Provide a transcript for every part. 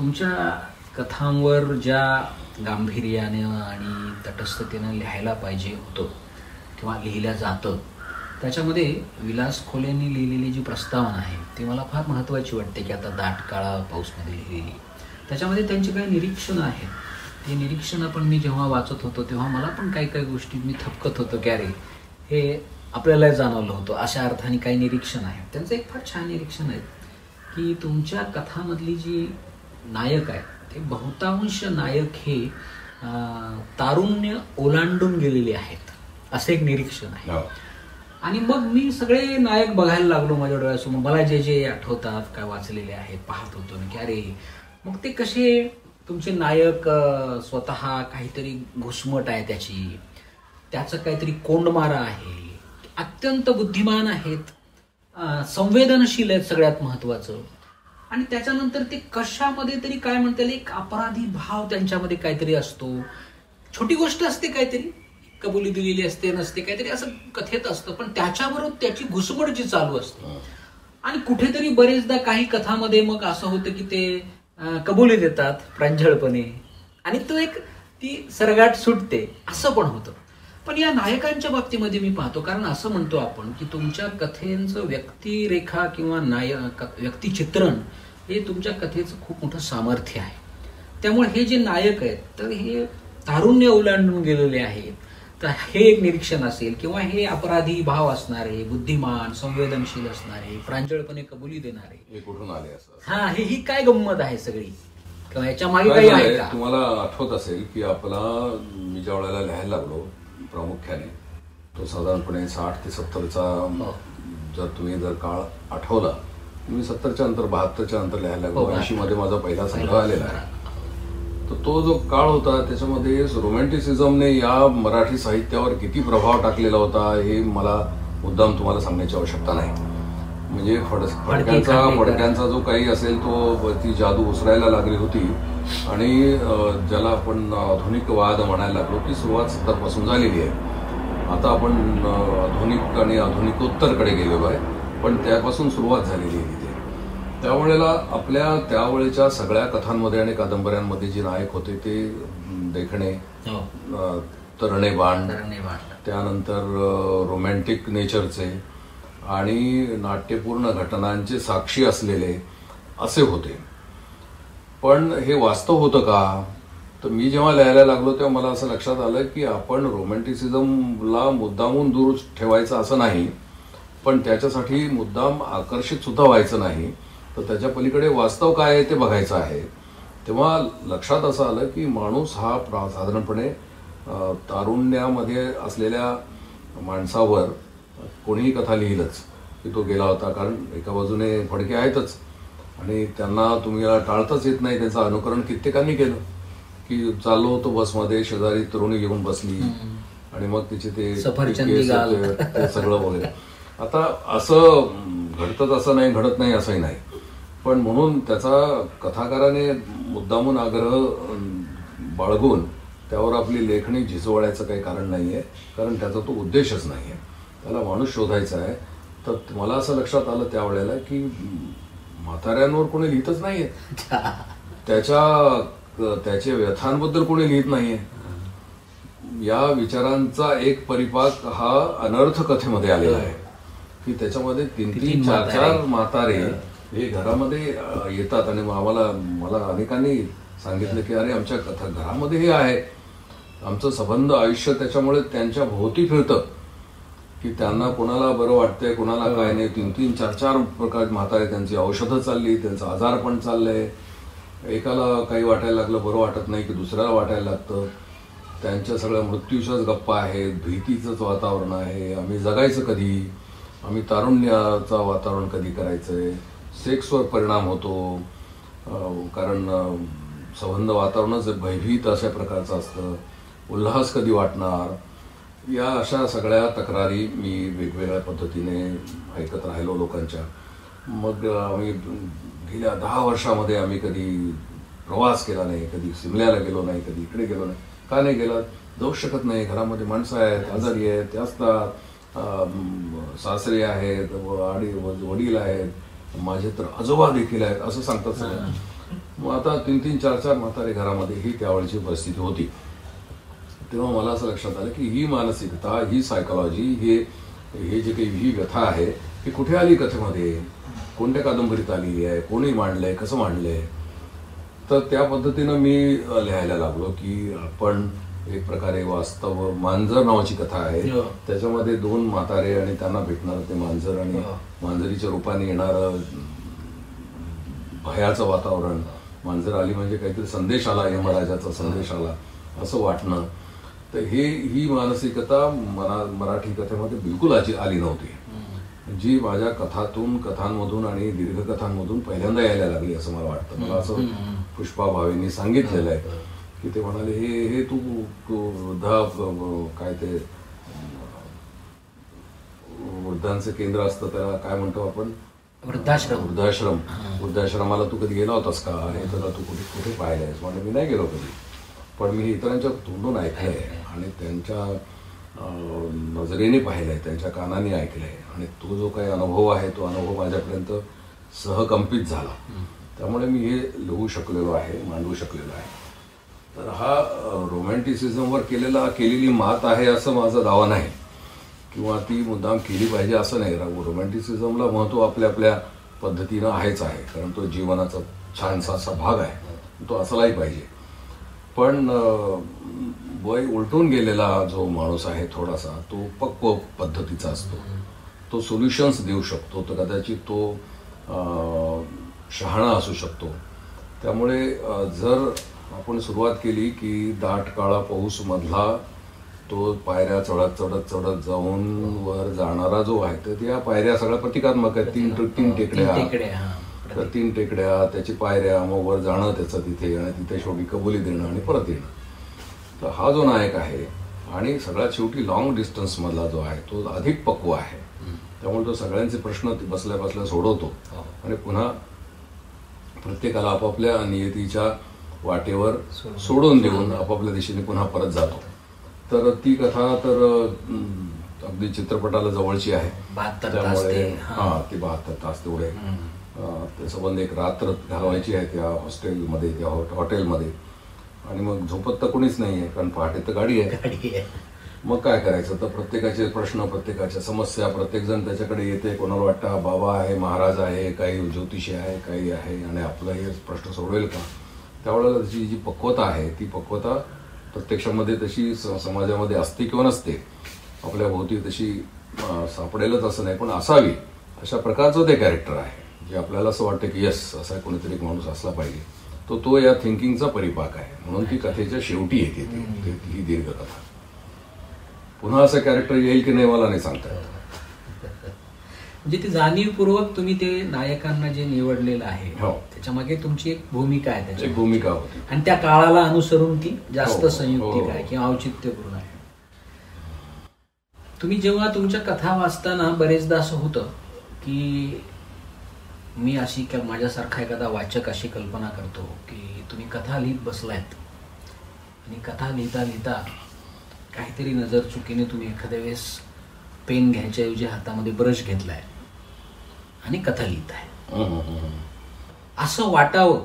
तुमच्या कथांवर ज्या गांभीर्यानं आणि तटस्थतेनं लिहायला पाहिजे होतं किंवा लिहिल्या जातं, त्याच्यामध्ये विलास खोलेंनी लिहिलेली जी प्रस्तावना आहे ती मला फार महत्त्वाची वाटते. की आता दाट काळा पाऊसमध्ये लिहिलेली, त्याच्यामध्ये त्यांची काही निरीक्षणं आहेत. ती निरीक्षणं पण मी जेव्हा वाचत होतो तेव्हा मला पण काही काही गोष्टी मी थपकत होतो की अरे हे आपल्याला जाणवलं होतं, अशा अर्थाने काही निरीक्षण आहेत. त्यांचं एक फार छान निरीक्षण आहे की तुमच्या कथामधली जी नायक आहेत ते बहुतांश नायक हे तारुण्य ओलांडून गेलेले आहेत, असं एक निरीक्षण आहे. आणि मग मी सगळे नायक बघायला लागलो माझ्या डोळ्यासमोर. मला जे जे आठवतात, काय वाचलेले आहेत, पाहत होतो की अरे मग ते कसे तुमचे नायक स्वतः काहीतरी घुसमट आहे त्याचं काहीतरी कोंडमारा आहे, अत्यंत बुद्धिमान आहेत, संवेदनशील आहेत सगळ्यात महत्वाचं. आणि त्याच्यानंतर ते कशामध्ये तरी काय म्हणता येईल, एक अपराधी भाव त्यांच्यामध्ये काहीतरी असतो. छोटी गोष्ट असते, काहीतरी कबुली दिलेली असते नसते, काहीतरी असं कथेत असतं, पण त्याच्याबरोबर त्याची घुसमट जी चालू असते. आणि कुठेतरी बरेचदा काही कथामध्ये मग असं होतं की ते कबुली देतात प्रांजळपणे आणि तो एक ती सरगाट सुटते, असं पण होतं. पण या नायकांच्या बाबतीमध्ये मी पाहतो, कारण असं म्हणतो आपण की तुमच्या कथेचं व्यक्तिरेखा किंवा व्यक्तिचित्रण हे तुमच्या कथेचं खूप मोठं सामर्थ्य आहे. त्यामुळे हे जे नायक आहेत तर हे तारुण्य ओलांडून गेलेले आहेत. तर हे एक निरीक्षण असेल, किंवा हे अपराधी भाव असणारे, बुद्धिमान, संवेदनशील असणारे, प्रांजळपणे कबुली देणारे, हे कुठून आले असं. हा, ही काय गंमत आहे सगळी, किंवा याच्या मागे काही आहे का? तुम्हाला आठवत असेल की आपला मी ज्या वेळेला लिहायला लागलो प्रामुख्याने, तो साधारणपणे 60 ते 70चा जर काळ आठवला, मी 70च्या नंतर 72च्या नंतर लिहायला लागलो. 80 मध्ये माझा पहिला संग्रह आलेला आहे. तर तो जो काळ होता त्याच्यामध्ये रोमॅन्टिसिझमने या मराठी साहित्यावर किती प्रभाव टाकलेला होता हे मला मुद्दाम तुम्हाला सांगण्याची आवश्यकता नाही. म्हणजे फडक्यांचा जो काही असेल तो ती जादू उसरायला लागली होती. आणि ज्याला आपण आधुनिक वाद म्हणायला लागलो ती सुरुवात 70 पासून झालेली आहे. आता आपण आधुनिक आणि आधुनिकोत्तरकडे गेलेलो आहे, पण त्यापासून सुरुवात झालेली आहे तिथे. त्यावेळेला आपल्या त्यावेळेच्या सगळ्या कथांमध्ये आणि कादंबऱ्यांमध्ये जे नायक होते ते देखणे, तरणे बाण, त्यानंतर रोमॅन्टिक नेचरचे आणि नाट्यपूर्ण घटनांचे साक्षी असलेले असे होते. पण हे वास्तव होतं का? तर मी जेव्हा लिहायला लागलो तेव्हा मला असं लक्षात आलं की आपण रोमॅन्टिसिझमला मुद्दामून दूर ठेवायचं असं नाही, पण त्याच्यासाठी मुद्दाम आकर्षित सुद्धा व्हायचं नाही. तर त्याच्या पलीकडे वास्तव काय आहे ते बघायचं आहे. तेव्हा लक्षात असं आलं की माणूस हा साधारणपणे तारुण्यामध्ये असलेल्या माणसावर कोणीही कथा लिहिलंच की तो गेला होता, कारण एका बाजूने फडके आहेतच आणि त्यांना तुम्ही टाळताच येत नाही. त्याचं अनुकरण कित्येकांनी केलं की चाललो होतो बसमध्ये, शेजारी तरुणी घेऊन बसली आणि मग तिचे ते सगळं वगैरे. आता असं घडतं असं नाही, घडत नाही असंही नाही, पण म्हणून त्याचा कथाकाराने मुद्दामून आग्रह बाळगून त्यावर आपली लेखणी झिजवण्याचं काही कारण नाहीये, कारण त्याचा तो उद्देशच नाहीये. त्याला माणूस शोधायचा आहे. तर मला असं लक्षात आलं त्यावेळेला की म्हाताऱ्यांवर कोणी लिहितच नाहीये, त्याच्या व्यथांबद्दल कोणी लिहित नाहीये. या विचारांचा एक परिपाक हा अनर्थ कथेमध्ये आलेला आहे की त्याच्यामध्ये 3-3, 4-4 म्हातारे हे घरामध्ये येतात. आणि मला अनेकांनी सांगितलं की अरे आमच्या घरामध्ये हे आहे, आमचं संबंध आयुष्य त्याच्यामुळे त्यांच्या भोवती फिरतं की त्यांना कोणाला बरं वाटतंय, कोणाला काय नाही. 3-3, 4-4 प्रकार म्हातारे, त्यांची औषधं चालली, त्यांचं आजार पण चाललंय. एकाला काही वाटायला लागलं बरं वाटत नाही की दुसऱ्याला वाटायला लागतं. त्यांच्या सगळ्या मृत्यूच्याच गप्पा आहेत, भीतीचंच वातावरण आहे. आम्ही जगायचं कधी, आम्ही तारुण्याचं वातावरण कधी करायचंय, सेक्सवर परिणाम होतो कारण संबंध वातावरणच भयभीत अशा प्रकारचं असतं, उल्हास कधी वाटणार. या अशा सगळ्या तक्रारी मी वेगवेगळ्या पद्धतीने ऐकत राहिलो लोकांच्या. मग आम्ही गेल्या 10 वर्षामध्ये आम्ही कधी प्रवास केला नाही, कधी सिमल्याला गेलो नाही, कधी इकडे गेलो नाही. का नाही गेला? जाऊ शकत नाही. घरामध्ये माणसं आहेत, आजारी आहेत, ते असतात, सासरे आहेत, वडील आहेत, माझे तर आजोबा देखील आहेत असं सांगतात सगळं. मग आता 3-3, 4-4 म्हातारे घरामध्ये ही त्यावेळची परिस्थिती होती. तेव्हा मला असं लक्षात आलं की ही मानसिकता, ही सायकोलॉजी, हे जे काही ही व्यथा आहे ही कुठे आली कथेमध्ये, कोणत्या कादंबरीत आलेली आहे, कोणी मांडलंय, कसं मांडलंय. तर त्या पद्धतीनं मी लिहायला लागलो की आपण एक प्रकारे वास्तव, मांजर नावाची कथा आहे, त्याच्यामध्ये 2 म्हातारे आणि त्यांना भेटणारं ते मांजर आणि मांजरीच्या रूपाने येणारं भयाचं वातावरण. मांजर आली म्हणजे काहीतरी संदेश आला, यमराजाचा संदेश आला असं वाटणं. तर ही मानसिकता मराठी कथेमध्ये बिलकुल आली नव्हती, जी माझ्या कथांमधून आणि दीर्घकथांमधून पहिल्यांदा यायला लागली असं मला वाटतं. मला असं पुष्पा भावेंनी सांगितलेलं आहे की ते म्हणाले हे तू काय ते वृद्धांचं केंद्र असतं त्याला काय म्हणतो आपण, वृद्धाश्रमाला तू कधी गेला होतास का, हे त्याला तू कुठे कुठे पाहिलंयस. म्हणजे मी नाही गेलो कधी, पण मी इतरांच्या तोंडून ऐकलंय आणि त्यांच्या नजरेने पाहिलंय, त्यांच्या कानाने ऐकलंय आणि तो जो काही अनुभव आहे तो अनुभव माझ्यापर्यंत सहकंपित झाला. त्यामुळे मी हे लिहू शकलेलो आहे, मांडू शकलेलो आहे. तर हा रोमॅन्टिसिझमवर केलेली मात आहे असं माझा दावा नाही, किंवा ती मुद्दाम केली पाहिजे असं नाही. रोमॅन्टिसिझमला महत्त्व आपल्या आपल्या पद्धतीनं आहेच आहे, कारण तो जीवनाचा छानसा असा भाग आहे, तो असलाही पाहिजे. पण वय उलटून गेलेला जो माणूस आहे थोडासा, तो पक्व पद्धतीचा असतो, तो सोल्युशन्स देऊ शकतो, तर कदाचित तो शहाणा असू शकतो. त्यामुळे जर आपण सुरुवात केली की दाट काळा पाऊस मधला तो पायऱ्या चढत जाऊन वर जाणारा जो आहे, तर त्या पायऱ्या सगळ्या प्रतिकात्मक आहेत. 3 टेकड्या, तर 3 टेकड्या, त्याची पायऱ्या, मग वर जाणं त्याचं तिथे, आणि तिथे शेवटी कबुली देणं आणि परत येणं. तर हा जो नायक आहे आणि सगळ्यात शेवटी लॉंग डिस्टन्स मधला जो आहे तो अधिक पक्व आहे. त्यामुळे तो सगळ्यांचे प्रश्न बसल्या बसल्या सोडवतो आणि पुन्हा प्रत्येकाला आपापल्या नियतीच्या वाटेवर सोडून देऊन आपापल्या दिशेने पुन्हा परत जातो. तर ती कथा तर अगदी चित्रपटाला जवळची आहे. त्यामुळे ती 72 तास तेवढे ते संबंध एक रात्र घालवायची आहे त्या हॉस्टेलमध्ये, त्या हॉटेलमध्ये, आणि मग झोपत तर कोणीच नाहीये कारण पहाटे तर गाडी आहे. मग काय करायचं, तर प्रत्येकाचे प्रश्न, प्रत्येकाच्या समस्या, प्रत्येक जण त्याच्याकडे येते. कोणाला वाटतं बाबा आहे, महाराज आहे, काही ज्योतिषी आहे, काही आहे, आणि आपला हे प्रश्न सोडवेल का. त्यावेळेला त्याची जी पक्वता आहे ती पक्वता प्रत्यक्षामध्ये तशी समाजामध्ये असते किंवा नसते, आपल्या भोवती तशी सापडेलच असं नाही, पण असावी अशा प्रकारचं ते कॅरेक्टर आहे, जे आपल्याला असं वाटतं की यस, असा कोणीतरी एक माणूस असला पाहिजे. तो या थिंकिंगचा परिपाक आहे. म्हणून ती कथेच्या शेवटी येते ही दीर्घ कथा. पुन्हा असं कॅरेक्टर येईल की नाही मला नाही सांगता येत. म्हणजे ती जाणीवपूर्वक तुम्ही ते नायकांना जे निवडलेलं आहे त्याच्या मागे तुमची एक भूमिका आहे, त्याची भूमिका होती आणि त्या काळाला अनुसरून ती जास्त संयुक्तिक आहे किंवा औचित्यपूर्ण आहे. तुम्ही जेव्हा तुमच्या कथा वाचताना बरेचदा असं होतं की मी अशी माझ्यासारखा एखादा वाचक अशी कल्पना करतो की तुम्ही कथा लिहित बसलायत आणि कथा लिहिता लिहिता काहीतरी नजर चुकीने तुम्ही एखाद्या वेळेस पेन घ्यायच्या ऐवजी हातामध्ये ब्रश घेतलाय आणि कथा लिहिताय असं वाटावं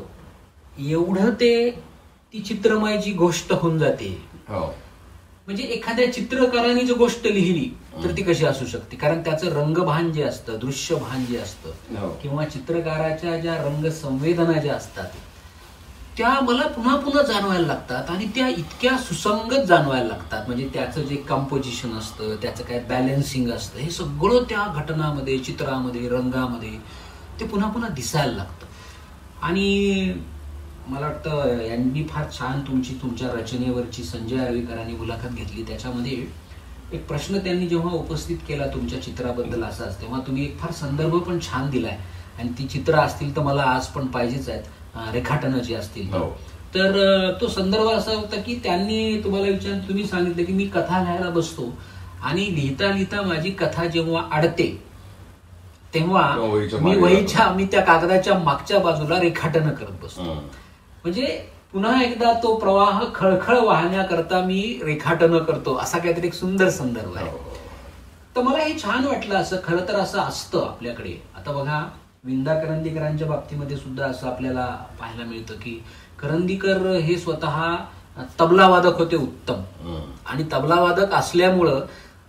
एवढं ती चित्रमय जी गोष्ट होऊन जाते. म्हणजे एखाद्या चित्रकाराने जर गोष्ट लिहिली तर ती कशी असू शकते, कारण त्याचं रंगभान जे असतं, दृश्यभान जे असतं, किंवा चित्रकाराच्या ज्या रंग संवेदना ज्या असतात त्या मला पुन्हा पुन्हा जाणवायला लागतात आणि त्या इतक्या सुसंगत जाणवायला लागतात. म्हणजे त्याचं जे कंपोजिशन असतं, त्याचं काय बॅलन्सिंग असतं, हे सगळं त्या घटनामध्ये, चित्रामध्ये, रंगामध्ये ते पुन्हा पुन्हा दिसायला लागतं. आणि मला वाटतं यांनी फार छान तुमच्या रचनेवरची संजय आर्वीकरांनी मुलाखत घेतली. त्याच्यामध्ये एक प्रश्न त्यांनी जेव्हा उपस्थित केला तुमच्या चित्राबद्दल असाच, तेव्हा तुम्ही एक फार संदर्भ पण छान दिलाय. आणि ती चित्र असतील तर मला आज पण पाहिजेच आहेत, रेखाटनं जी असतील तर तो संदर्भ असा होता की त्यांनी तुम्हाला तुम्ही सांगितलं की मी कथा लिहायला बसतो आणि लिहिता लिहिता माझी कथा जेव्हा अडते तेव्हा मी त्या कागदाच्या मागच्या बाजूला रेखाटनं करत बसतो. म्हणजे पुन्हा एकदा तो प्रवाह खळखळ वाहण्याकरता मी रेखाटनं करतो, असा काहीतरी एक सुंदर संदर्भ आहे. तर मला हे छान वाटलं. असं खरं तर असं असतं आपल्याकडे. आता बघा, विंदा करंदीकरांच्या बाबतीमध्ये सुद्धा असं आपल्याला पाहायला मिळतं की करंदीकर हे स्वतः तबलावादक होते उत्तम, आणि तबलावादक असल्यामुळं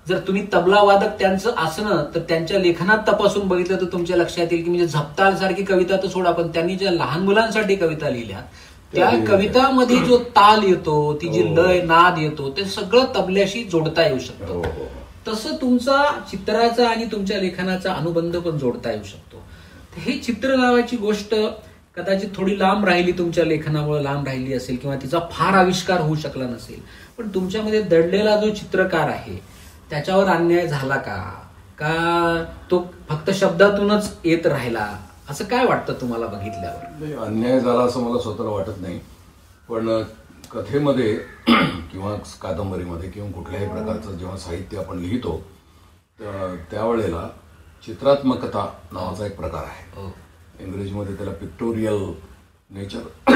जर तुम्ही तबलावादक त्यांचं असणं तर त्यांच्या लेखनात तपासून बघितलं तर तुमच्या लक्षात येईल की म्हणजे झपताल सारखी कविता तर सोडा, पण त्यांनी ज्या लहान मुलांसाठी कविता लिहिल्या त्या कवितामध्ये जो ताल येतो, ती जी लय नाद येतो, ते सगळं तबल्याशी जोडता येऊ शकतं. तसं तुमचा चित्राचा आणि तुमच्या लेखनाचा अनुबंध पण जोडता येऊ शकतो. हे चित्र नावाची गोष्ट कदाचित थोडी लांब राहिली, तुमच्या लेखनामुळे लांब राहिली असेल किंवा तिचा फार आविष्कार होऊ शकला नसेल, पण तुमच्यामध्ये दडलेला जो चित्रकार आहे त्याच्यावर अन्याय झाला का तो फक्त शब्दातूनच येत राहिला, असं काय वाटतं तुम्हाला बघितल्यावर? अन्याय झाला असं मला स्वतःला वाटत नाही, पण कथेमध्ये किंवा कादंबरीमध्ये किंवा कुठल्याही प्रकारचं जेव्हा साहित्य आपण लिहितो त्यावेळेला चित्रात्मकता नावाचा एक प्रकार आहे. इंग्रजीमध्ये त्याला पिक्टोरियल नेचर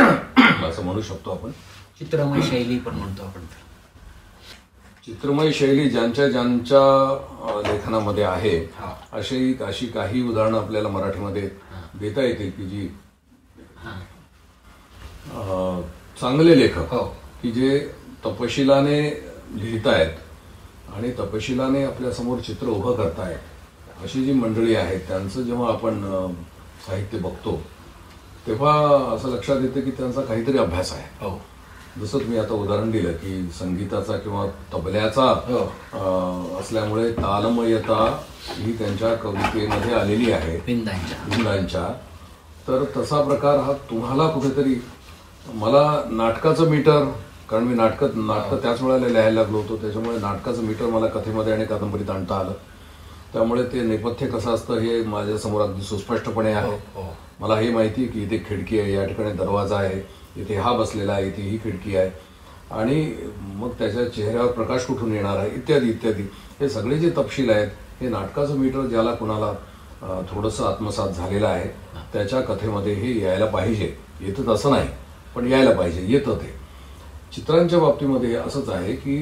असं म्हणू शकतो आपण, चित्रमय शैली पण म्हणतो आपण. चित्रमय शैली ज्यांच्या लेखनामध्ये आहे अशी काही उदाहरणं आपल्याला मराठीमध्ये देता येतील की जी चांगले लेखक की जे तपशिलाने लिहितायत आणि तपशिलाने आपल्या समोर चित्र उभं करतायत, अशी जी मंडळी आहेत त्यांचं जेव्हा आपण साहित्य बघतो तेव्हा असं लक्षात येतं की त्यांचा काहीतरी अभ्यास आहे. जसं तुम्ही आता उदाहरण दिलं की संगीताचा किंवा तबल्याचा असल्यामुळे तालमयता ही त्यांच्या कवितेमध्ये आलेली आहे विंदांच्या. तर तसा प्रकार हा तुम्हाला कुठेतरी, मला नाटकाचं मीटर, कारण मी नाटक त्याच वेळेला लिहायला लागलो होतो, त्याच्यामुळे नाटकाचं मीटर मला कथेमध्ये आणि कादंबरीत आणता आलं. त्यामुळे ते नेपथ्य कसं असतं हे माझ्यासमोर अगदी सुस्पष्टपणे आहे. मला हे माहिती आहे की इथे खिडकी आहे, या ठिकाणी दरवाजा आहे, इथे हा बसलेला आहे, इथे ही खिडकी आहे, आणि मग त्याच्या चेहऱ्यावर प्रकाश कुठून येणार आहे, इत्यादी इत्यादी. हे सगळे जे तपशील आहेत हे नाटकाचं मीटर ज्याला कुणाला थोडंसं आत्मसात झालेलं आहे त्याच्या कथेमध्ये हे यायला पाहिजे. येतं तसं नाही, पण यायला पाहिजे, येतं ते. चित्रांच्या बाबतीमध्ये असंच आहे की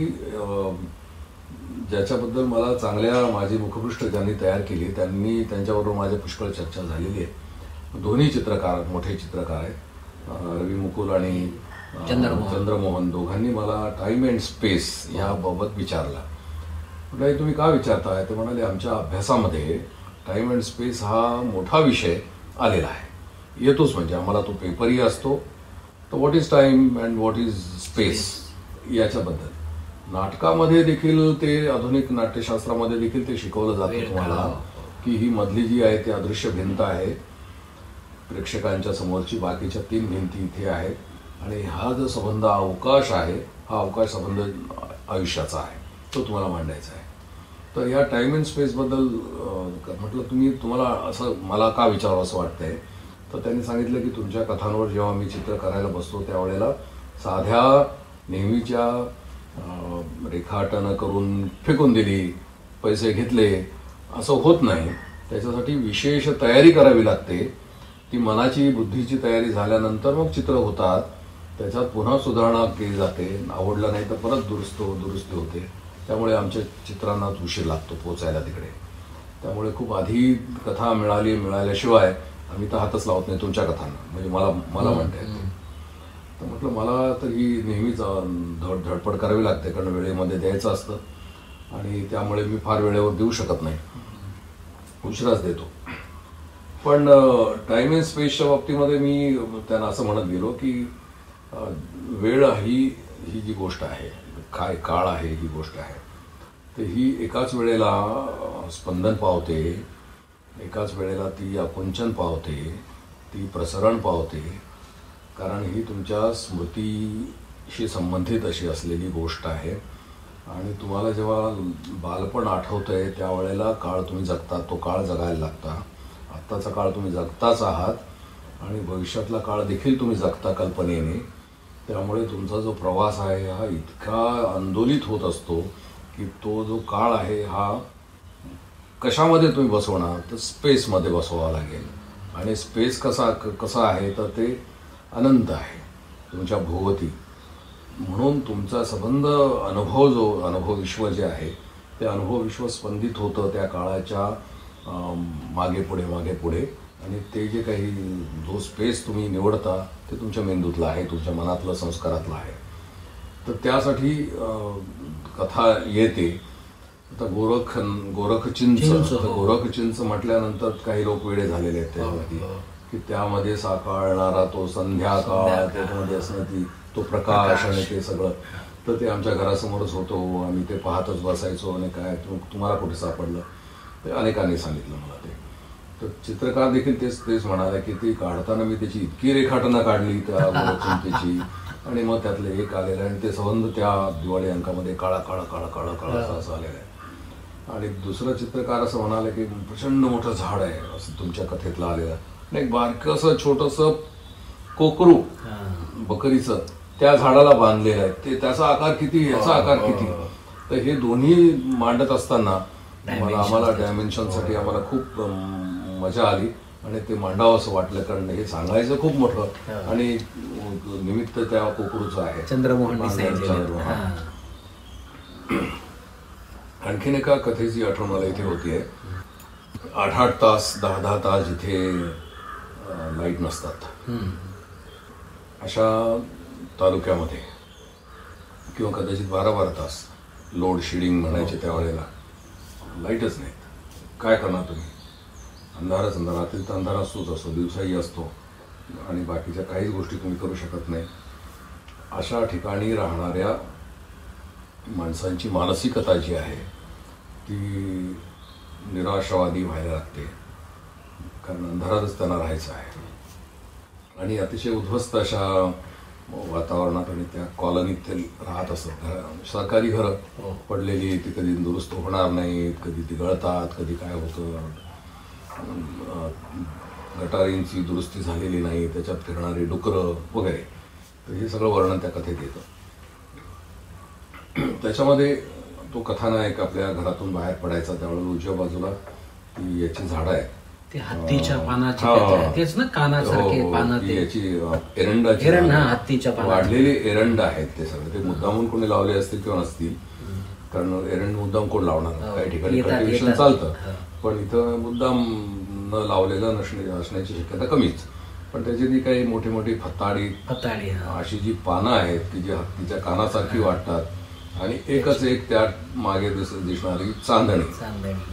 ज्याच्याबद्दल मला चांगल्या माझी मुखपृष्ठ ज्यांनी तयार केली त्यांच्याबरोबर माझ्या पुष्कळ चर्चा झालेली आहे. दोन्ही चित्रकार मोठे चित्रकार आहेत, रवी मुकुल आणि चंद्रमोहन. दोघांनी मला टाइम अँड स्पेस याबाबत विचारला. म्हटलं तुम्ही का विचारताय? ते म्हणाले आमच्या अभ्यासामध्ये टाइम अँड स्पेस हा मोठा विषय आलेला आहे, येतोच, म्हणजे आम्हाला तो पेपरही असतो. तर what is time and what is space याच्याबद्दल नाटकामध्ये देखील, ते आधुनिक नाट्यशास्त्रामध्ये देखील ते शिकवलं जातं तुम्हाला की ही मधली जी आहे ती अदृश्य भिंत आहे, प्रेक्षकांच्या समोरची बाकीच्या 3 भिंती इथे आहेत, आणि हा जो संबंध अवकाश आहे हा अवकाश संबंध आयुष्याचा आहे, तो तुम्हाला मांडायचा आहे. तर या टाइम अँड स्पेसबद्दल म्हटलं तुम्हाला असं मला का विचारावं असं वाटतंय. तर त्यांनी सांगितलं की तुमच्या कथांवर जेव्हा मी चित्र करायला बसतो त्यावेळेला साध्या नेहमीच्या रेखाटनं करून फेकून दिली, पैसे घेतले असं होत नाही. त्याच्यासाठी विशेष तयारी करावी लागते. ती मनाची बुद्धीची तयारी झाल्यानंतर मग चित्र होतात, त्याच्यात पुन्हा सुधारणा केली जाते, आवडलं नाही तर परत दुरुस्ती होते. त्यामुळे आमच्या चित्रांना उशीर लागतो पोचायला तिकडे. त्यामुळे खूप आधी कथा मिळाल्याशिवाय आम्ही तर हातच लावत नाही तुमच्या कथांना, म्हणजे मला म्हणता येते. तर म्हटलं मला तर ही नेहमीच धडपड करावी लागते, कारण वेळेमध्ये द्यायचं असतं आणि त्यामुळे मी फार वेळेवर देऊ शकत नाही, उशिराच देतो. पण टाइम अँड स्पेसच्या बाबतीमध्ये मी त्यांना असं म्हणत गेलो की वेळ ही जी गोष्ट आहे, काय काळ आहे ही गोष्ट आहे, तर ही एकाच वेळेला स्पंदन पावते, एकाच वेळेला ती आकुंचन पावते, ती प्रसरण पावते, कारण ही तुमच्या स्मृतीशी संबंधित अशी असलेली गोष्ट आहे. आणि तुम्हाला जेव्हा बालपण आठवतंय त्यावेळेला काळ तुम्ही जगता, तो काळ जगायला लागता. आत्ताचा काळ तुम्ही जगताच आहात आणि भविष्यातला काळ देखील तुम्ही जगता कल्पनेने. त्यामुळे तुमचा जो प्रवास आहे हा इतका आंदोलित होत असतो की तो जो काळ आहे हा कशामध्ये तुम्ही बसवणार, तर स्पेसमध्ये बसवावा लागेल. आणि स्पेस कसा आहे तर ते अनंत आहे तुमच्या भोवती. म्हणून तुमचा संबंध अनुभव विश्व जे आहे ते अनुभव विश्व स्पंदित होतं त्या काळाच्या मागे पुढे आणि ते जे काही जो स्पेस तुम्ही निवडता ते तुमच्या मेंदूतला आहे, तुमच्या मनातलं, संस्कारातलं आहे. तर त्यासाठी कथा येते. आता गोरखचिंच, गोरखचिंच म्हटल्यानंतर काही लोक वेडे झालेले आहेत त्याच्यावरती, की त्यामध्ये साकारणारा तो संध्याकाळ, त्याच्यामध्ये असणं तो प्रकाश आणि ते सगळं. तर ते आमच्या घरासमोरच होतो, आम्ही ते पाहतच बसायचो. आणि काय तुम्हाला कुठे सापडलं, ते अनेकांनी सांगितलं मला ते. तर चित्रकार देखील तेच म्हणाले की ती काढताना मी त्याची इतकी रेखाटना काढली त्या गोरखचिंचेची, आणि मग त्यातलं एक आलेलं आहे आणि ते संबंध त्या दिवाळी अंकामध्ये काळा काळा काळा काळा काळा असं आलेलं आहे. आणि दुसरं चित्रकार असं म्हणाले की प्रचंड मोठं झाड आहे असं तुमच्या कथेतलं आलेलं, आणि एक बारकंसं छोटंसं कोकरू बकरीचं त्या झाडाला बांधलेलं आहे. ते त्याचा आकार किती, याचा आकार किती. तर हे दोन्ही मांडत असताना आम्हाला डायमेन्शनसाठी आम्हाला खूप मजा आली आणि ते मांडावं असं वाटलं, कारण हे सांगायचं खूप मोठं आणि निमित्त त्या कोकरूचं आहे. चंद्रमोहन. आणखीन एका कथेची आठवण मला इथे होतीये. 8-8 तास 10-10 तास जिथे लाईट नसतात अशा तालुक्यामध्ये, किंवा कदाचित 12-12 तास लोड शेडिंग म्हणायचे त्यावेळेला, लाईटच नाहीत. काय करणार तुम्ही? अंधारच अंधार. रात्री तर अंधार असतोच, असतो दिवसाही असतो, आणि बाकीच्या काहीच गोष्टी तुम्ही करू शकत नाही. अशा ठिकाणी राहणाऱ्या माणसांची मानसिकता जी आहे ती निराशावादी व्हायला लागते, कारण अंधारातच त्यांना राहायचं आहे. आणि अतिशय उद्ध्वस्त अशा वातावरणात आणि त्या कॉलनीत ते राहत असत. सरकारी घरं पडलेली, ती कधी दुरुस्त होणार नाहीत, कधी ती गळतात, कधी काय होतं, गटारींची दुरुस्ती झालेली नाही, त्याच्यात फिरणारी डुकरं वगैरे. तर हे सगळं वर्णन त्या कथेत येतं. त्याच्यामध्ये तो कथानायक आपल्या घरातून बाहेर पडायचा, त्यावेळेला उजव्या बाजूला ती याची झाडं आहेत, ते हत्तीच्या पानाची, तेच ना, कानासारखे पानं, याची एरंडाची, हत्तीच्या वाढलेले एरंड आहेत. ते सगळे ते मुद्दामून कोणी लावले असतील किंवा नसतील, कारण एरंड मुद्दाम कोण लावणार. काही ठिकाणी कल्टिव्हेशन चालतं, पण इथं मुद्दाम न लावलेलं असण्याची शक्यता कमीच. पण त्याची ती काही मोठी मोठी फताडी अशी जी पानं आहेत की जी हत्तीच्या कानासारखी वाटतात, आणि एकच एक त्या मागे दिसणारी चांदणी,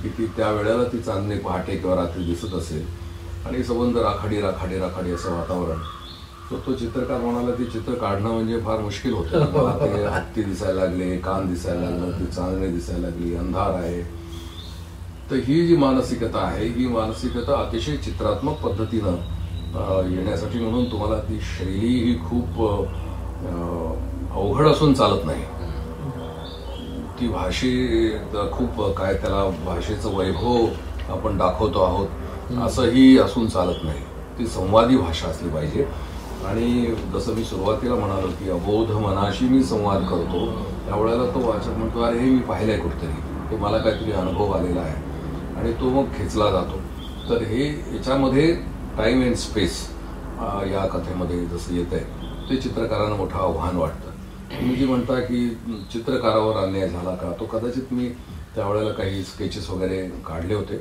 की ती त्या वेळेला ती चांदणी पहाटे किंवा रात्री दिसत असेल, आणि संबंध राखाडी राखाडी राखाडी असं वातावरण. तर तो चित्रकार म्हणाला ती चित्र काढणं म्हणजे फार मुश्किल होतं. मला ते हत्ती दिसायला लागले, कान दिसायला लागलं, ती चांदणी दिसायला लागली, अंधार आहे. तर ही जी मानसिकता आहे, ही मानसिकता अतिशय चित्रात्मक पद्धतीनं येण्यासाठी, म्हणून तुम्हाला ती शैली ही खूप अवघड असून चालत नाही. ती खूप काय, त्याला भाषेचं वैभव आपण दाखवतो आहोत असंही असून चालत नाही. ती संवादी भाषा असली पाहिजे. आणि जसं मी सुरुवातीला म्हणालो की अबोध मनाशी मी संवाद करतो, त्यावेळेला तो वाचक म्हणतो अरे हे मी पाहिलंय कुठेतरी, ते मला काहीतरी अनुभव आलेला आहे, आणि तो मग खेचला जातो. तर हे याच्यामध्ये टाइम अँड स्पेस या कथेमध्ये जसं येत आहे, ते चित्रकारांना मोठं आव्हान वाटतं. तुम्ही जी म्हणता की चित्रकारावर अन्याय झाला का, तो कदाचित मी त्यावेळेला काही स्केचेस वगैरे काढले होते.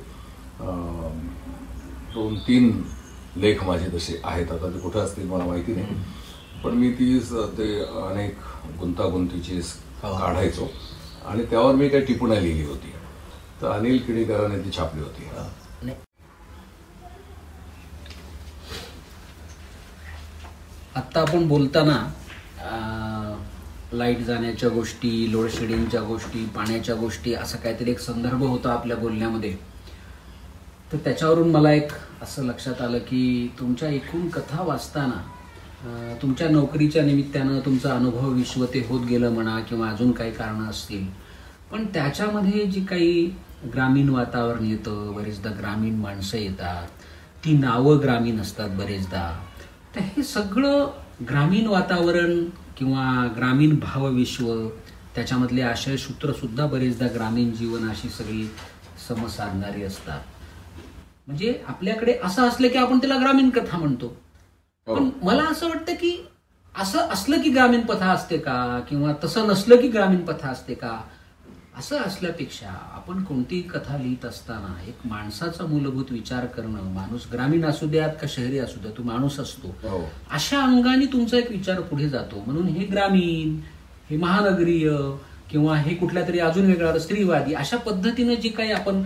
2-3 लेख माझे तसे आहेत, आता ते कुठे असतील मला माहिती नाही, पण मी ते अनेक गुंतागुंतीचे काढायचो, आणि त्यावर मी काही टिप्पण्या लिहिली होती. तर अनिल किडीकरांनी ती छापली होती. आत्ता आपण बोलताना लाईट जाण्याच्या गोष्टी, लोड शेडिंगच्या गोष्टी, पाण्याच्या गोष्टी, असा काहीतरी एक संदर्भ होता आपल्या बोलण्यामध्ये. तर त्याच्यावरून मला एक असं लक्षात आलं की तुमच्या एकूण कथा वाचताना तुमच्या नोकरीच्या निमित्तानं तुमचा अनुभव विश्व ते होत गेलं म्हणा, किंवा अजून काही कारणं असतील, पण त्याच्यामध्ये जी काही ग्रामीण वातावरण येतं, बरेचदा ग्रामीण माणसं येतात, ती नावं ग्रामीण असतात बरेचदा. तर हे सगळं ग्रामीण वातावरण किंवा ग्रामीण भावविश्व, त्याच्यामधले आशयसूत्रसुद्धा बरेचदा ग्रामीण जीवनाशी सगळी समसाधणारी असतात. म्हणजे आपल्याकडे असं असलं की आपण त्याला ग्रामीण कथा म्हणतो, पण मला असं वाटतं की असं असलं की ग्रामीण कथा असते का, किंवा तसं नसलं की ग्रामीण कथा असते का? असं असल्यापेक्षा आपण कोणतीही कथा लिहित असताना एक माणसाचा मूलभूत विचार करणं, माणूस ग्रामीण असू द्यात का शहरी असू द्या, तो माणूस असतो, अशा अंगाने तुमचा एक विचार पुढे जातो. म्हणून हे ग्रामीण, हे महानगरीय किंवा हे कुठल्या तरी अजून वेगळा स्त्रीवादी अशा पद्धतीनं जे काही आपण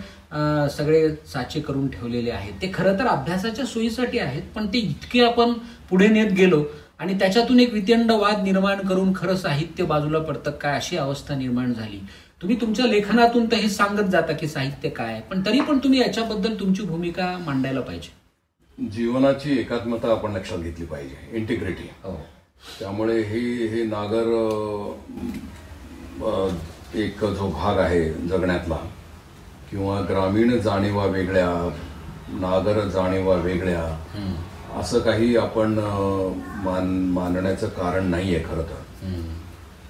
सगळे साचे करून ठेवलेले आहेत ते खरं तर अभ्यासाच्या सोयीसाठी आहेत, पण ते इतके आपण पुढे नेत गेलो आणि त्याच्यातून एक वितंड वाद निर्माण करून खरं साहित्य बाजूला पडतं काय अशी अवस्था निर्माण झाली. तुम्ही तुमच्या लेखनातून तर हे सांगत जाता की साहित्य काय, पण तरी पण तुम्ही याच्याबद्दल तुमची भूमिका मांडायला पाहिजे. जीवनाची एकात्मता आपण लक्षात घेतली पाहिजे, इंटिग्रिटी. त्यामुळे हे नागर एक जो भाग आहे जगण्यातला, किंवा ग्रामीण जाणीवा वेगळ्या, नागर जाणीवा वेगळ्या, असं काही आपण मानण्याचं कारण नाहीये. खरं तर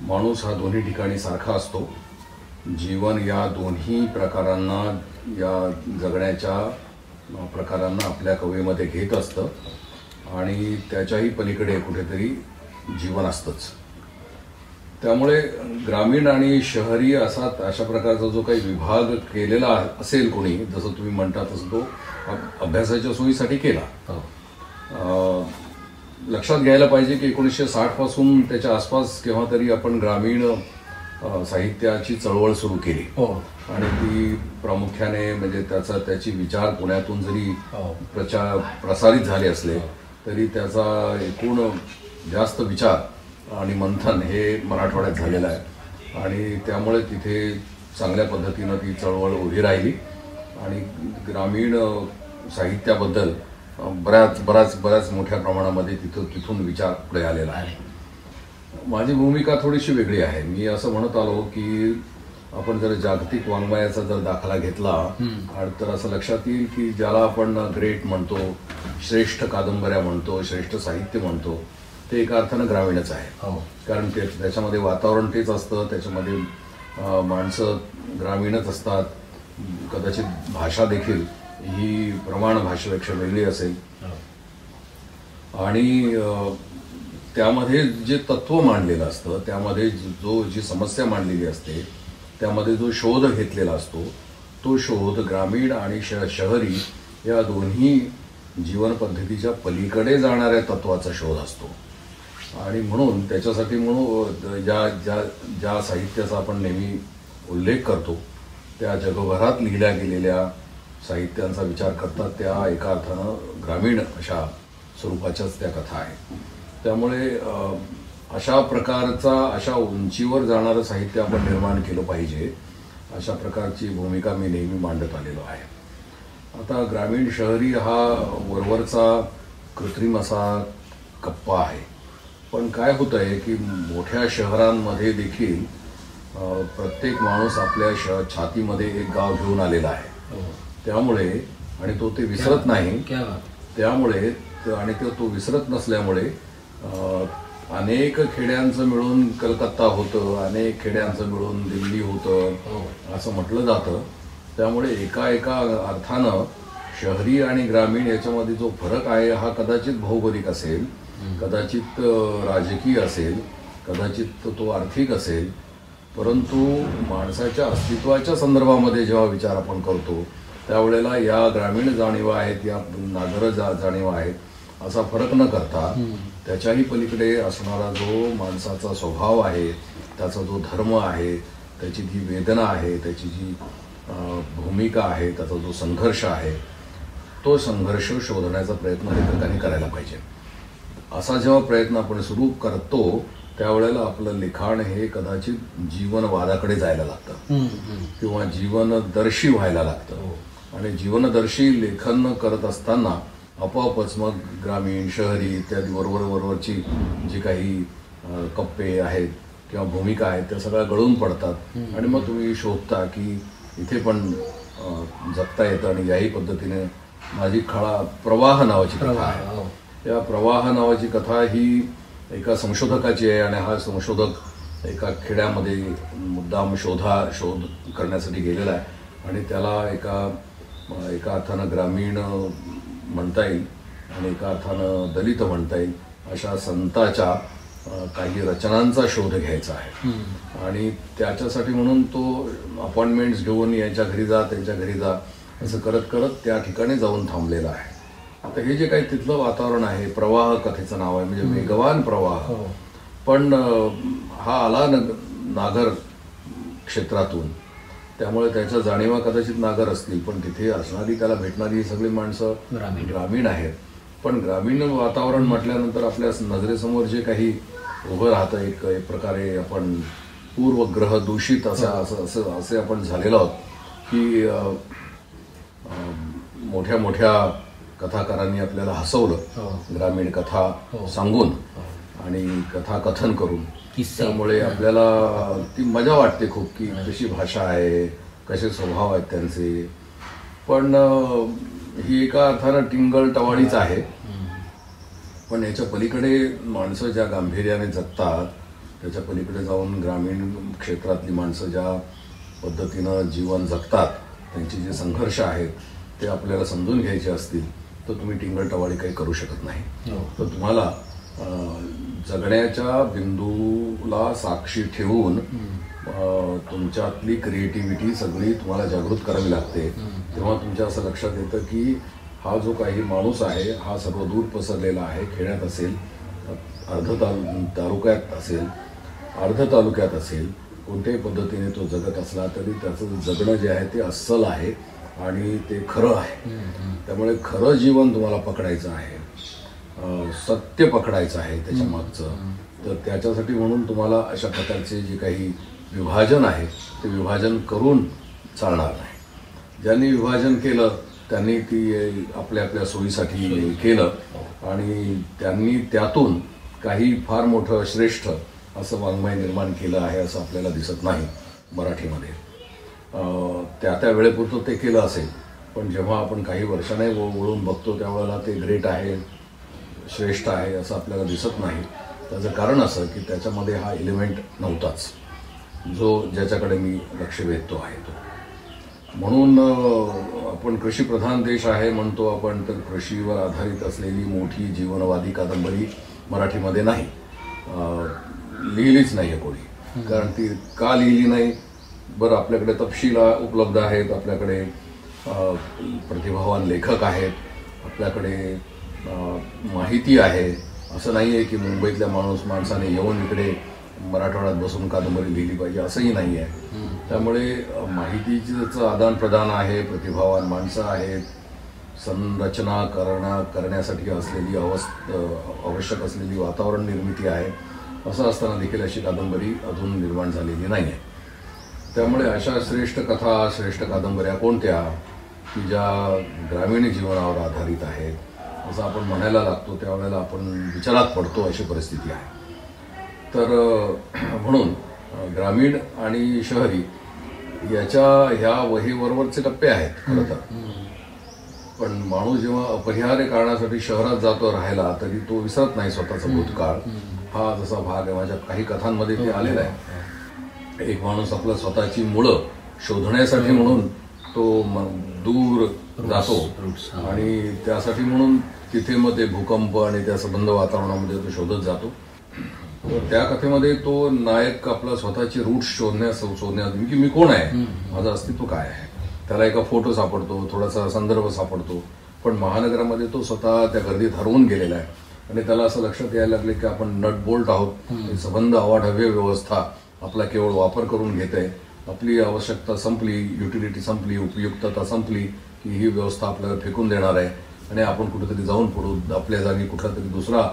माणूस हा दोन्ही ठिकाणी सारखा असतो. जीवन या दोन्ही प्रकारांना, या जगण्याच्या प्रकारांना आपल्या कवेमध्ये घेत असतं आणि त्याच्याही पलीकडे कुठेतरी जीवन असतंच. त्यामुळे ग्रामीण आणि शहरी अशा प्रकारचा जो काही विभाग केलेला असेल कोणी, जसं तुम्ही म्हणता तसं तो अभ्यासाच्या सोयीसाठी केला. लक्षात घ्यायला पाहिजे की 1960 पासून त्याच्या आसपास केव्हा तरी आपण ग्रामीण साहित्याची चळवळ सुरू केली आणि ती प्रामुख्याने म्हणजे त्याची विचार पुण्यातून जरी प्रसारित झाले असले तरी त्याचा एकूण जास्त विचार आणि मंथन हे मराठवाड्यात झालेलं आहे आणि त्यामुळे तिथे चांगल्या पद्धतीनं ती चळवळ उभी राहिली आणि ग्रामीण साहित्याबद्दल बऱ्याच मोठ्या प्रमाणामध्ये तिथून विचार पुढे आलेला आहे. माझी भूमिका थोडीशी वेगळी आहे. मी असं म्हणत आलो की आपण जर जागतिक वाङ्मयाचा जर दाखला घेतला तर असं लक्षात येईल की ज्याला आपण ग्रेट म्हणतो, श्रेष्ठ कादंबऱ्या म्हणतो, श्रेष्ठ साहित्य म्हणतो, ते एका अर्थानं ग्रामीणच आहे. कारण त्याच्यामध्ये वातावरण तेच असतं, त्याच्यामध्ये माणसं ग्रामीणच असतात. कदाचित भाषा देखील ही प्रमाण भाषेपेक्षा वेगळी असेल आणि त्यामध्ये जे तत्व मांडलेलं असतं, त्यामध्ये जी समस्या मांडलेली असते, त्यामध्ये जो शोध घेतलेला असतो, तो शोध ग्रामीण आणि शहरी या दोन्ही जीवन पद्धतीच्या पलीकडे जाणाऱ्या तत्वाचा शोध असतो. आणि म्हणून त्याच्यासाठी ज्या साहित्याचा आपण नेहमी उल्लेख करतो त्या जगभरात लिहिल्या गेलेल्या साहित्यांचा विचार करतात त्या एका अर्थानं ग्रामीण अशा स्वरूपाच्याच त्या कथा आहेत. त्यामुळे अशा प्रकारचा, अशा उंचीवर जाणारं साहित्य आपण निर्माण केलं पाहिजे, अशा प्रकारची भूमिका मी नेहमी मांडत आलेलो आहे. आता ग्रामीण शहरी हा वरवरचा कृत्रिम असा कप्पा आहे. पण काय होतं आहे की मोठ्या शहरांमध्ये देखील प्रत्येक माणूस आपल्या छातीमध्ये एक गाव घेऊन आलेला आहे. त्यामुळे आणि तो ते विसरत नाही. त्यामुळे आणि तो विसरत नसल्यामुळे अनेक खेड्यांचं मिळून कलकत्ता होतं, अनेक खेड्यांचं मिळून दिल्ली होतं असं म्हटलं जातं. त्यामुळे एका अर्थानं शहरी आणि ग्रामीण याच्यामध्ये जो फरक आहे हा कदाचित भौगोलिक असेल, कदाचित राजकीय असेल, कदाचित तो आर्थिक असेल, परंतु माणसाच्या अस्तित्वाच्या संदर्भामध्ये जेव्हा विचार आपण करतो त्यावेळेला या ग्रामीण जाणीवा आहेत, या नागर जाणीवा आहेत असा फरक न करता त्याच्याही पलीकडे असणारा जो माणसाचा स्वभाव आहे, त्याचा जो धर्म आहे, त्याची जी वेदना आहे, त्याची जी भूमिका आहे, त्याचा जो संघर्ष आहे, तो संघर्ष शोधण्याचा प्रयत्न लेखकांनी करायला पाहिजे. असा जेव्हा प्रयत्न आपण सुरू करतो त्यावेळेला आपलं लिखाण हे कदाचित जीवनवादाकडे जायला लागतं किंवा जीवनदर्शी व्हायला लागतं. आणि जीवनदर्शी लेखन करत असताना आपोआपच मग ग्रामीण शहरी इत्यादी वरवरची जी काही कप्पे आहेत किंवा भूमिका आहेत त्या सगळ्या गळून पडतात आणि मग तुम्ही शोधता की इथे पण जगता येतं. आणि याही पद्धतीने माझी प्रवाह नावाची कथा आहे. या प्रवाह नावाची कथा ही एका संशोधकाची आहे आणि हा संशोधक एका खेड्यामध्ये मुद्दाम शोध करण्यासाठी गेलेला आहे आणि त्याला एका अर्थानं ग्रामीण म्हणता येईल आणि एका अर्थानं दलित म्हणता येईल अशा संतांच्या काही रचनांचा शोध घ्यायचा आहे. आणि त्याच्यासाठी म्हणून तो अपॉइंटमेंट्स घेऊन यांच्या घरी जा त्यांच्या घरी जा असं करत करत त्या ठिकाणी जाऊन थांबलेला आहे. आता हे जे काही तिथलं वातावरण आहे, प्रवाह कथेचं नाव आहे, म्हणजे वेगवान प्रवाह. पण हा आला नागर क्षेत्रातून, त्यामुळे त्याच्या जाणीवा कदाचित नागर असतील, पण तिथे असणारी त्याला भेटणारी ही सगळी माणसं ग्रामीण आहेत. पण ग्रामीण वातावरण म्हटल्यानंतर आपल्या नजरेसमोर जे काही उभं राहतं एक प्रकारे आपण पूर्वग्रह दूषित असे आपण झालेलो आहोत की मोठ्या मोठ्या कथाकारांनी आपल्याला हसवलं ग्रामीण कथा सांगून आणि कथा कथन करून. त्यामुळे आपल्याला ती मजा वाटते खूप की कशी भाषा आहे, कसे स्वभाव आहेत त्यांचे. पण ही एका अर्थानं टिंगल टवाळीच आहे. पण याच्या पलीकडे माणसं ज्या गांभीर्याने जगतात, त्याच्या पलीकडे जाऊन ग्रामीण क्षेत्रातली माणसं ज्या पद्धतीनं जीवन जगतात, त्यांचे जे संघर्ष आहेत ते आपल्याला समजून घ्यायचे असतील तर तुम्ही टिंगल टवाळी काही करू शकत नाही. तर तुम्हाला जगण्याच्या बिंदूला साक्षी ठेवून तुमच्यातली क्रिएटिव्हिटी सगळी तुम्हाला जागृत करावी लागते. तेव्हा तुमच्या असं लक्षात येतं की हा जो काही माणूस आहे हा सर्व दूर पसरलेला आहे, खेड्यात असेल, तालुक्यात असेल, अर्ध तालुक्यात असेल, कोणत्याही पद्धतीने तो जगत असला तरी त्याचं जगणं जे आहे ते अस्सल आहे आणि ते खरं आहे. त्यामुळे खरं जीवन तुम्हाला पकडायचं आहे, सत्य पकडायचं आहे त्याच्या मागचं. तर त्याच्यासाठी म्हणून तुम्हाला अशा प्रकारचे जे काही विभाजन आहे ते विभाजन करून चालणार नाही. ज्यांनी विभाजन केलं त्यांनी ती आपल्या आपल्या सोयीसाठी केलं आणि त्यांनी त्यातून काही फार मोठं श्रेष्ठ असं वाङ्मय निर्माण केलं आहे असं आपल्याला दिसत नाही मराठीमध्ये. त्या वेळेपुरतं ते केलं असेल, पण जेव्हा आपण काही वर्षाने वळून बघतो त्यावेळेला ते ग्रेट आहे, श्रेष्ठ आहे असं आपल्याला दिसत नाही. त्याचं कारण असं की त्याच्यामध्ये हा एलिमेंट नव्हताच जो ज्याच्याकडे मी लक्ष वेधतो आहे तो. म्हणून आपण कृषीप्रधान देश आहे म्हणतो आपण, तर कृषीवर आधारित असलेली मोठी जीवनवादी कादंबरी मराठीमध्ये नाही, लिहिलीच नाही आहे कोणी. कारण ती का लिहिली नाही? बरं, आपल्याकडे तपशील उपलब्ध आहेत, आपल्याकडे प्रतिभावान लेखक आहेत, आपल्याकडे माहिती आहे. असं नाही आहे की मुंबईतल्या माणसाने येऊन इकडे मराठवाड्यात बसून कादंबरी लिहिली पाहिजे असंही नाही आहे. त्यामुळे माहितीचं आदान प्रदान आहे, प्रतिभावान माणसं आहेत, संरचना करण्यासाठी असलेली आवश्यक असलेली वातावरण निर्मिती आहे. असं असताना देखील अशी कादंबरी अजून निर्माण झालेली नाही आहे. त्यामुळे अशा श्रेष्ठ कथा, श्रेष्ठ कादंबऱ्या कोणत्या की ज्या ग्रामीण जीवनावर आधारित आहेत असं आपण म्हणायला लागतो, त्यावेळेला आपण विचारात पडतो अशी परिस्थिती आहे. तर म्हणून ग्रामीण आणि शहरी ह्या वहीबरोबरचे टप्पे आहेत खरं तर. पण माणूस जेव्हा अपरिहार्य कारणासाठी शहरात जातो राहायला तरी तो विसरत नाही स्वतःचा भूतकाळ. हा जसा भाग आहे माझ्या काही कथांमध्ये ते आलेला आहे. एक माणूस आपला स्वतःची मुळं शोधण्यासाठी म्हणून तो दूर जातो आणि त्यासाठी म्हणून तिथे मग ते भूकंप आणि त्या संबंध वातावरणामध्ये तो शोधत जातो. त्या कथेमध्ये तो नायक आपला स्वतःची रूट शोधण्यात की मी कोण आहे, माझं अस्तित्व काय आहे, त्याला एका फोटो सापडतो, थोडासा संदर्भ सापडतो. पण महानगरामध्ये तो स्वतः त्या गर्दीत हरवून गेलेला आहे आणि त्याला असं लक्षात यायला लागले की आपण नट बोल्ट आहोत. संबंध अवाढव्य व्यवस्था आपला केवळ वापर करून घेते, आपली आवश्यकता संपली, युटिलिटी संपली, उपयुक्तता संपली की ही व्यवस्था आपल्याला फेकून देणार आहे आणि आपण कुठेतरी जाऊन पडू, आपल्या जागी कुठला तरी दुसरा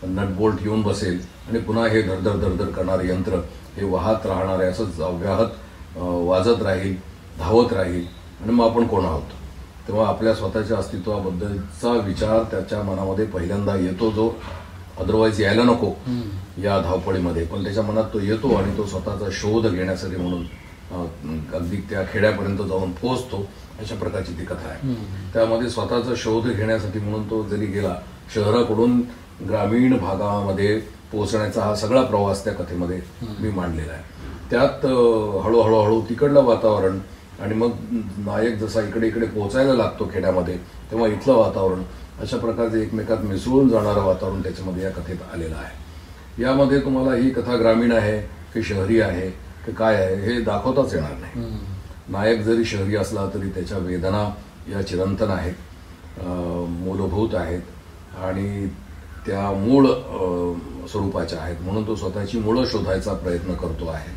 नट बोल्ट येऊन बसेल आणि पुन्हा हे धडधड धडधड करणारे यंत्र हे वाहत राहणार आहे, असंच अव्याहत वाजत राहील, धावत राहील आणि मग आपण कोण आहोत. तेव्हा आपल्या स्वतःच्या अस्तित्वाबद्दलचा विचार त्याच्या मनामध्ये पहिल्यांदा येतो, जो अदरवाईज यायला नको या धावपळीमध्ये, पण त्याच्या मनात तो येतो आणि तो स्वतःचा शोध घेण्यासाठी म्हणून अगदी त्या खेड्यापर्यंत जाऊन पोहोचतो. अशा प्रकारची ती कथा आहे. त्यामध्ये स्वतःचा शोध घेण्यासाठी म्हणून तो जरी गेला शहराकडून ग्रामीण भागामध्ये पोहोचण्याचा हा सगळा प्रवास त्या कथेमध्ये मी मांडलेला आहे. त्यात हळूहळू तिकडलं वातावरण आणि मग नायक जसा इकडे इकडे पोहोचायला लागतो खेड्यामध्ये तेव्हा इथलं वातावरण अशा प्रकारचे एकमेकात मिसळून जाणारं वातावरण त्याच्यामध्ये या कथेत आलेलं आहे. यामध्ये तुम्हाला ही कथा ग्रामीण आहे की शहरी आहे की काय आहे हे दाखवताच येणार नाही. नायक जरी शहरी असला तरी त्याच्या वेदना या चिरंतन आहेत, मूलभूत आहेत आणि त्या मूळ स्वरूपाच्या आहेत. म्हणून तो स्वतःची मुळं शोधायचा प्रयत्न करतो आहे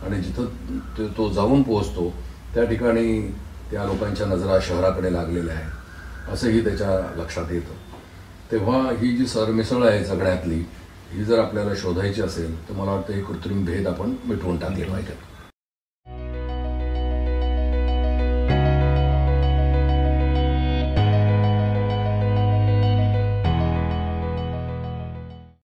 आणि जिथं तो जाऊन पोहोचतो त्या ठिकाणी त्या लोकांच्या नजरा शहराकडे लागलेल्या आहेत असंही त्याच्या लक्षात येतं. तेव्हा ही जी सरमिसळ आहे जगण्यातली, ही जर आपल्याला शोधायची असेल तर मला वाटतं हे कृत्रिम भेद आपण मिटवून टाकले पाहिजेत.